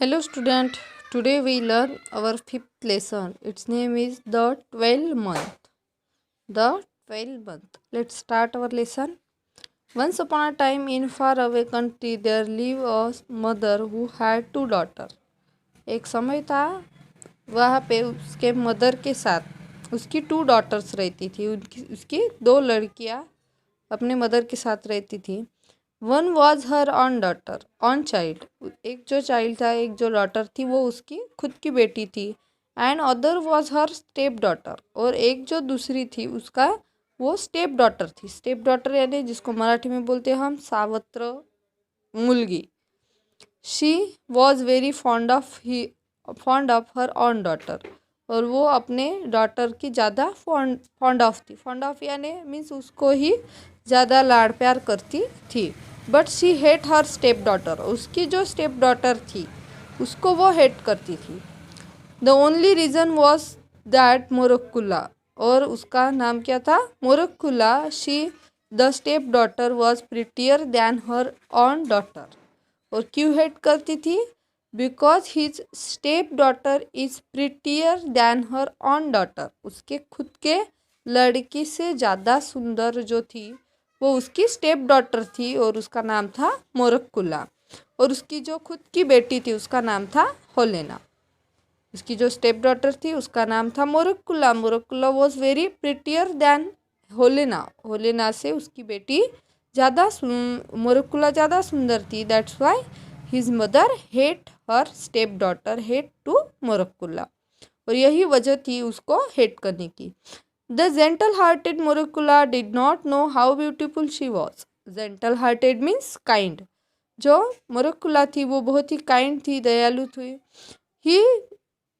Hello student, today we learn our fifth lesson. Its name is the 12th month. The 12th month. Let's start our lesson. Once upon a time in far away country there lived a mother who had two daughters. एक समय था वहाँ पे उसके mother के साथ उसकी two daughters रहती थी। उसकी दो लड़कियाँ अपने मदर के साथ रहती थी। One was her own daughter on child, एक जो चाइल्ड था, एक जो डॉटर थी वो उसकी खुद की बेटी थी। And other was her step daughter, और एक जो दूसरी थी उसका वो स्टेप डॉटर थी। स्टेप डॉटर यानी जिसको मराठी में बोलते हैं हम सावत्र मुलगी। She was very fond of her own daughter, और वो अपने डॉटर की ज़्यादा फॉन्ड ऑफ थी। फॉन्ड ऑफ यानी मीन्स उसको ही ज़्यादा लाड़ प्यार करती थी। But she hate her step daughter, उसकी जो स्टेप डॉटर थी उसको वो हेट करती थी। The only reason was that Marouckla, और उसका नाम क्या था? Marouckla. She the step daughter was prettier than her own daughter. और क्यों हेट करती थी? Because his step daughter is prettier than her own daughter. उसके खुद के लड़की से ज़्यादा सुंदर जो थी वो उसकी स्टेप डॉटर थी, और उसका नाम था मोरक्कुला। और उसकी जो खुद की बेटी थी उसका नाम था होलेना। उसकी जो स्टेप डॉटर थी उसका नाम था Marouckla. Marouckla was very prettier than Holena. Holena से उसकी बेटी ज़्यादा मोरक्कुला ज़्यादा सुंदर थी। That's why his mother hate her step daughter, hate to Marouckla. और यही वजह थी उसको हेट करने की। The gentle hearted Marouckla did not know how beautiful she was. Gentle hearted means kind. जो मोरक्कुला थी वो बहुत ही काइंड थी, दयालु थी। ही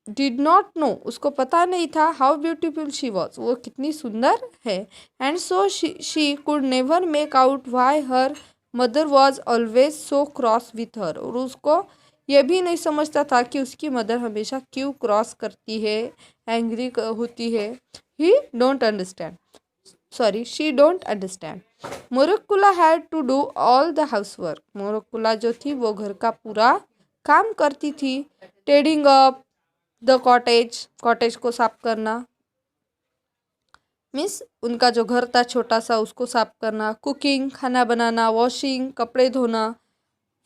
डिड नॉट नो, उसको पता नहीं था हाउ ब्यूटीफुल शी वॉज, वो कितनी सुंदर है। And so she could never make out why her mother was always so cross with her. और उसको ये भी नहीं समझता था कि उसकी मदर हमेशा क्यों क्रॉस करती है, एंग्री होती है। He don't understand, sorry she don't understand. Marouckla had to do all the house work. Marouckla जो थी वो घर का पूरा काम करती थी। Tidying up the cottage, cottage को साफ करना मीन्स उनका जो घर था छोटा सा उसको साफ करना। कुकिंग खाना बनाना। वॉशिंग कपड़े धोना।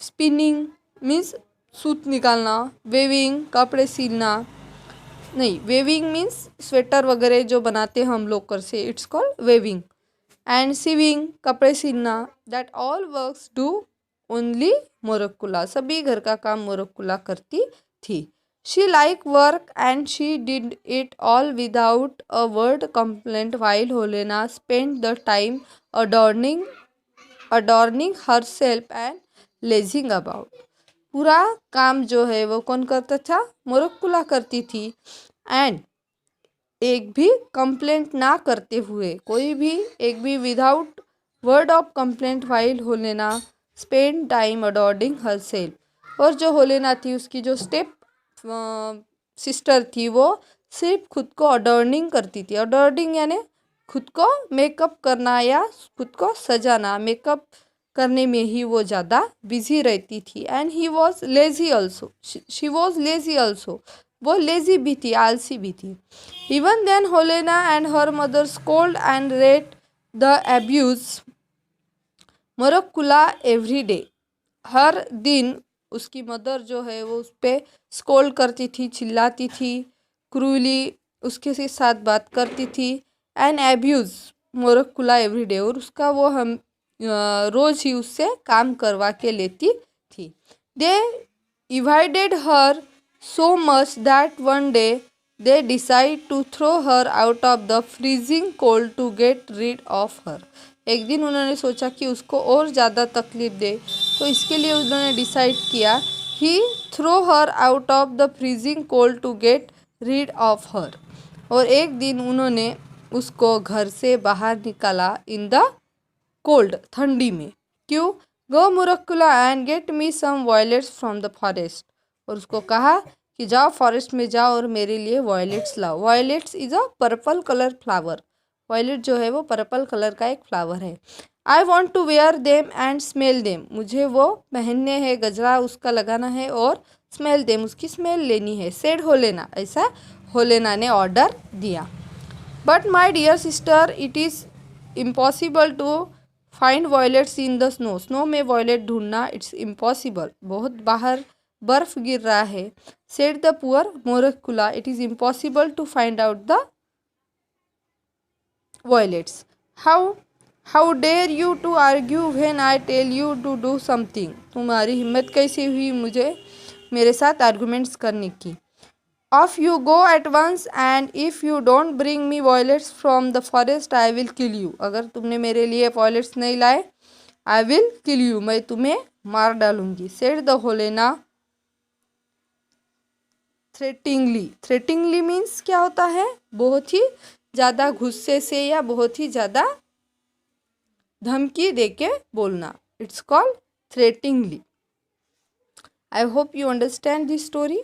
स्पिनिंग मीन्स सूत निकालना। वेविंग कपड़े सिलना, नहीं वेविंग मीन्स स्वेटर वगैरह जो बनाते हैं हम लोग कर से, it's called weaving. And sewing कपड़े सिलना। That all works do only Marouckla, सभी घर का काम मोरक्कुला करती थी। She like work and she did it all without a word complaint, while Holena spend the time adorning her self and lazing about. पूरा काम जो है वो कौन करता था? मोरक्कुला करती थी। एंड एक भी कंप्लेंट ना करते हुए, कोई भी एक भी without word of complaint while Holena spend time adorning her self. और जो होलेना थी उसकी जो स्टेप सिस्टर थी वो सिर्फ खुद को अडॉर्निंग करती थी। अडॉर्निंग यानी खुद को मेकअप करना या खुद को सजाना, मेकअप करने में ही वो ज़्यादा बिजी रहती थी। And he was lazy also, she was lazy also, वो लेजी भी थी, आलसी भी थी। Even then Holena and her mother scold and rate the abuse Morakkula every day. हर दिन उसकी मदर जो है वो उस पर स्कोल्ड करती थी, चिल्लाती थी, क्रूली उसके साथ बात करती थी। एंड एब्यूज़ मोरक्कुला एवरीडे, और उसका वो हम रोज़ ही उससे काम करवा के लेती थी। They evaded her so much that one day they decide to throw her out of the freezing cold to get rid of her. एक दिन उन्होंने सोचा कि उसको और ज़्यादा तकलीफ दे, तो इसके लिए उन्होंने डिसाइड किया he throw her out of the freezing cold to get rid of her. और एक दिन उन्होंने उसको घर से बाहर निकाला इन द कोल्ड, ठंडी में। क्यों? Go Morakkula and get me some violets from the forest. और उसको कहा कि जाओ फॉरेस्ट में जाओ और मेरे लिए वायलेट्स लाओ। Violets is a purple colour flower. Violet जो है वो पर्पल कलर का एक फ्लावर है। I want to wear them and smell them, मुझे वो पहनने हैं, गजरा उसका लगाना है और स्मेल देम, उसकी स्मेल लेनी है। सेड होलेना, ऐसा होलेना ने ऑर्डर दिया। But my dear sister it is impossible to find violets in the snow, snow में वॉयलेट ढूंढना इट्स इम्पॉसिबल, बहुत बाहर बर्फ गिर रहा है। Said the poor Morakula, it is impossible to find out the violets. How dare you to argue when I tell you to do something, तुम्हारी हिम्मत कैसे हुई मुझे मेरे साथ आर्गूमेंट्स करने की। Off you go at once and if you don't bring me violets from the forest I will kill you, अगर तुमने मेरे लिए वॉयलेट्स नहीं लाए आई विल किल यू, मैं तुम्हें मार डालूंगी। Said the Holena threateningly, threateningly means क्या होता है, बहुत ही ज़्यादा गुस्से से या बहुत ही ज़्यादा धमकी देके बोलना, it's called थ्रेटिंगली। I hope you understand this story.